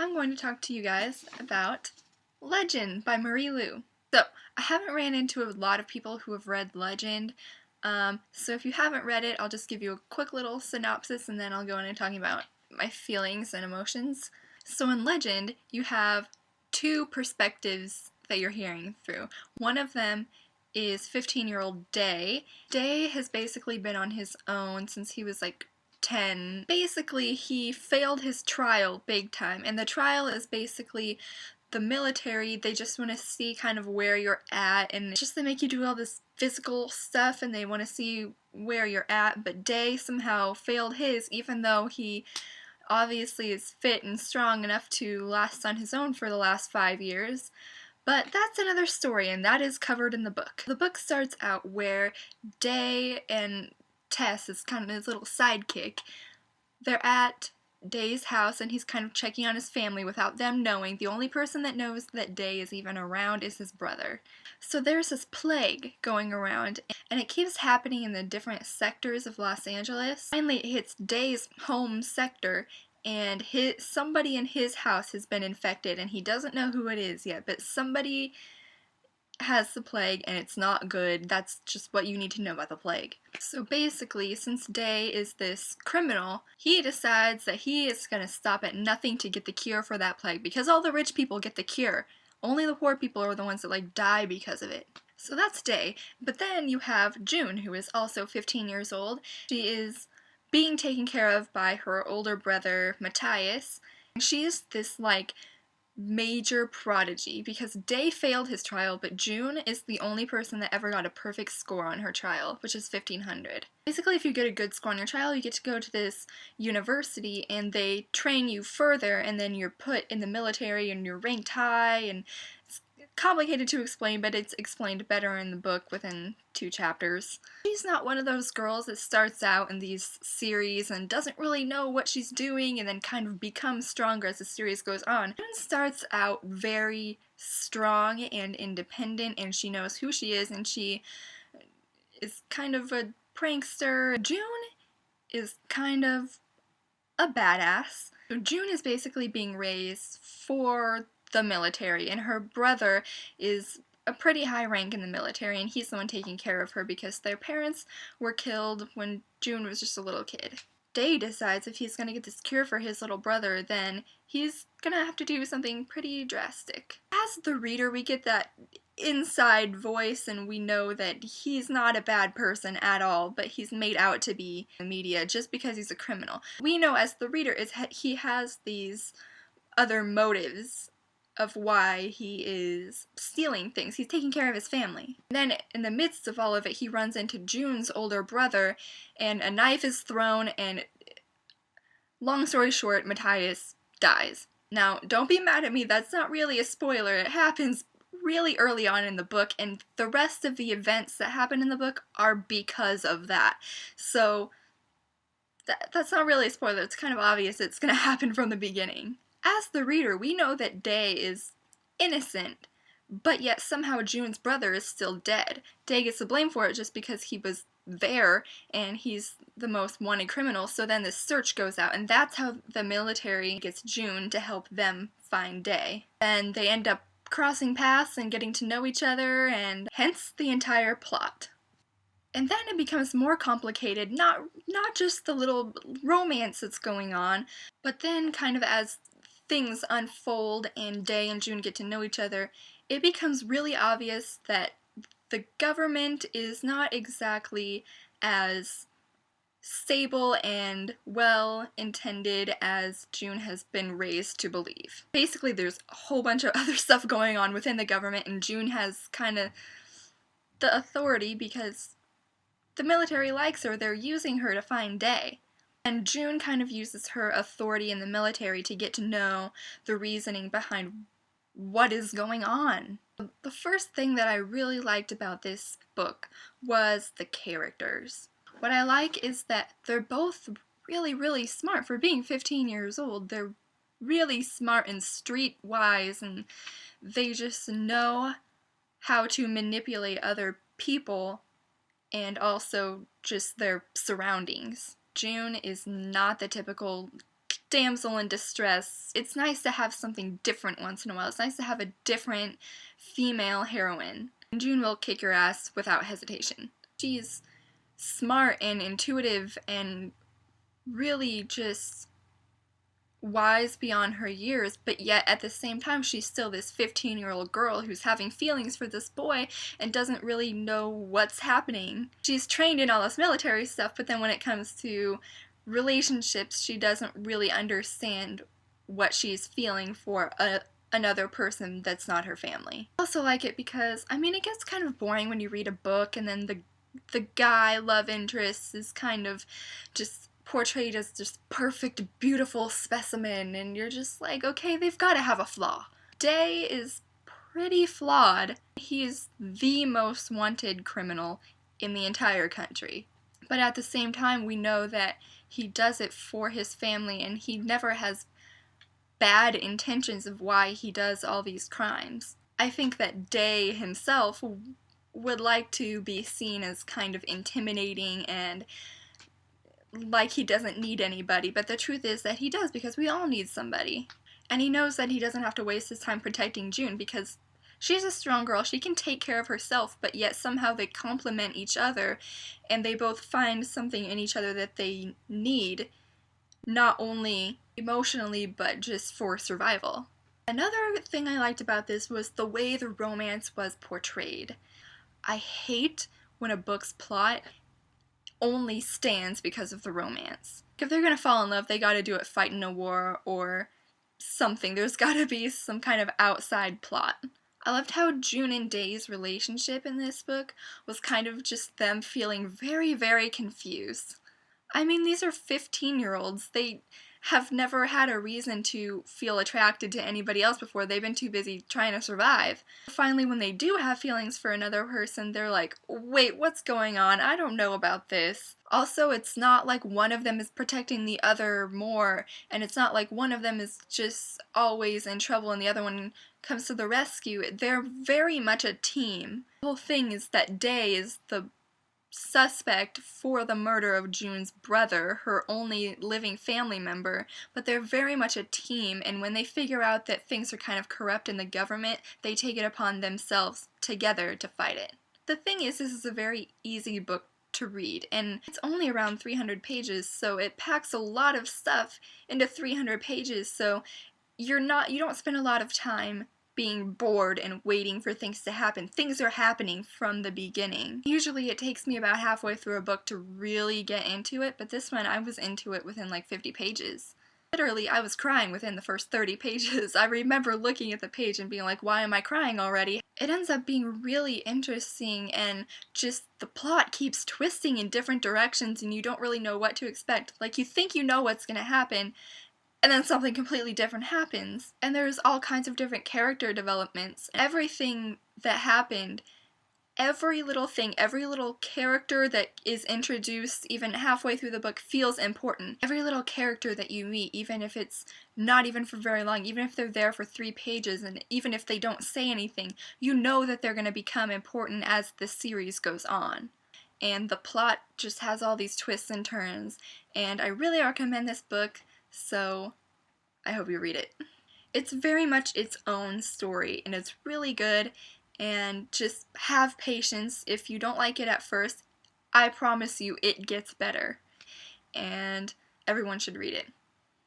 I'm going to talk to you guys about Legend by Marie Lu. So, I haven't ran into a lot of people who have read Legend, so if you haven't read it, I'll just give you a quick little synopsis and then I'll go into talking about my feelings and emotions. So in Legend, you have two perspectives that you're hearing through. One of them is 15-year-old Day. Day has basically been on his own since he was like 10. Basically, he failed his trial big time, and the trial is basically the military. They just want to see kind of where you're at, and just they make you do all this physical stuff and they want to see where you're at, but Day somehow failed his, even though he obviously is fit and strong enough to last on his own for the last 5 years. But that's another story, and that is covered in the book. The book starts out where Day and Tess is kind of his little sidekick. They're at Day's house and he's kind of checking on his family without them knowing. The only person that knows that Day is even around is his brother. So there's this plague going around and it keeps happening in the different sectors of Los Angeles. Finally it hits Day's home sector and somebody in his house has been infected and he doesn't know who it is yet, but somebody has the plague and it's not good. That's just what you need to know about the plague. So basically, since Day is this criminal, he decides that he is going to stop at nothing to get the cure for that plague because all the rich people get the cure. Only the poor people are the ones that like die because of it. So that's Day. But then you have June, who is also 15 years old. She is being taken care of by her older brother, Matthias. She is this like major prodigy because Day failed his trial, but June is the only person that ever got a perfect score on her trial, which is 1500. Basically, if you get a good score on your trial, you get to go to this university and they train you further, and then you're put in the military and you're ranked high, and it's complicated to explain, but it's explained better in the book within 2 chapters. She's not one of those girls that starts out in these series and doesn't really know what she's doing and then kind of becomes stronger as the series goes on. June starts out very strong and independent, and she knows who she is, and she is kind of a prankster. June is kind of a badass. So June is basically being raised for the military, and her brother is a pretty high rank in the military, and he's the one taking care of her because their parents were killed when June was just a little kid. Day decides if he's going to get this cure for his little brother, then he's going to have to do something pretty drastic. As the reader, we get that inside voice and we know that he's not a bad person at all, but he's made out to be in the media just because he's a criminal. We know as the reader he has these other motives of why he is stealing things. He's taking care of his family. And then in the midst of all of it, he runs into June's older brother, and a knife is thrown, and long story short, Matthias dies. Now, don't be mad at me, that's not really a spoiler. It happens really early on in the book, and the rest of the events that happen in the book are because of that. So, that's not really a spoiler. It's kind of obvious it's going to happen from the beginning. As the reader, we know that Day is innocent, but yet somehow June's brother is still dead. Day gets the blame for it just because he was there and he's the most wanted criminal, so then this search goes out, and that's how the military gets June to help them find Day. And they end up crossing paths and getting to know each other, and hence the entire plot. And then it becomes more complicated, not just the little romance that's going on, but then kind of as things unfold and Day and June get to know each other, it becomes really obvious that the government is not exactly as stable and well-intended as June has been raised to believe. Basically, there's a whole bunch of other stuff going on within the government, and June has kind of the authority because the military likes her. They're using her to find Day. And June kind of uses her authority in the military to get to know the reasoning behind what is going on. The first thing that I really liked about this book was the characters. What I like is that they're both really, really smart. For being 15 years old, they're really smart and streetwise, and they just know how to manipulate other people and also just their surroundings. June is not the typical damsel in distress. It's nice to have something different once in a while. It's nice to have a different female heroine. June will kick your ass without hesitation. She's smart and intuitive and really just wise beyond her years, but yet at the same time she's still this 15-year-old girl who's having feelings for this boy and doesn't really know what's happening. She's trained in all this military stuff, but then when it comes to relationships, she doesn't really understand what she's feeling for another person that's not her family. I also like it because, I mean, it gets kind of boring when you read a book and then the guy love interest is kind of just portrayed as just perfect, beautiful specimen, and you're just like, okay, they've got to have a flaw. Day is pretty flawed. He's the most wanted criminal in the entire country. But at the same time, we know that he does it for his family, and he never has bad intentions of why he does all these crimes. I think that Day himself would like to be seen as kind of intimidating and like he doesn't need anybody, but the truth is that he does, because we all need somebody. And he knows that he doesn't have to waste his time protecting June because she's a strong girl, she can take care of herself, but yet somehow they complement each other and they both find something in each other that they need, not only emotionally but just for survival. Another thing I liked about this was the way the romance was portrayed. I hate when a book's plot only stands because of the romance. If they're gonna fall in love, they gotta do it fighting a war or something. There's gotta be some kind of outside plot. I loved how June and Day's relationship in this book was kind of just them feeling very, very confused. I mean, these are 15-year-olds. They have never had a reason to feel attracted to anybody else before. They've been too busy trying to survive. Finally, when they do have feelings for another person, they're like, wait, what's going on? I don't know about this. Also, it's not like one of them is protecting the other more, and it's not like one of them is just always in trouble and the other one comes to the rescue. They're very much a team. The whole thing is that Day is the suspect for the murder of June's brother, her only living family member, but they're very much a team, and when they figure out that things are kind of corrupt in the government, they take it upon themselves together to fight it. The thing is, this is a very easy book to read, and it's only around 300 pages, so it packs a lot of stuff into 300 pages, so you don't spend a lot of time being bored and waiting for things to happen. Things are happening from the beginning. Usually it takes me about halfway through a book to really get into it, but this one I was into it within like 50 pages. Literally, I was crying within the first 30 pages. I remember looking at the page and being like, why am I crying already? It ends up being really interesting, and just the plot keeps twisting in different directions and you don't really know what to expect. Like, you think you know what's gonna happen, and then something completely different happens. And there's all kinds of different character developments. Everything that happened, every little thing, every little character that is introduced even halfway through the book feels important. Every little character that you meet, even if it's not even for very long, even if they're there for 3 pages, and even if they don't say anything, you know that they're going to become important as the series goes on. And the plot just has all these twists and turns, and I really recommend this book. So, I hope you read it. It's very much its own story, and it's really good, and just have patience. If you don't like it at first, I promise you it gets better, and everyone should read it.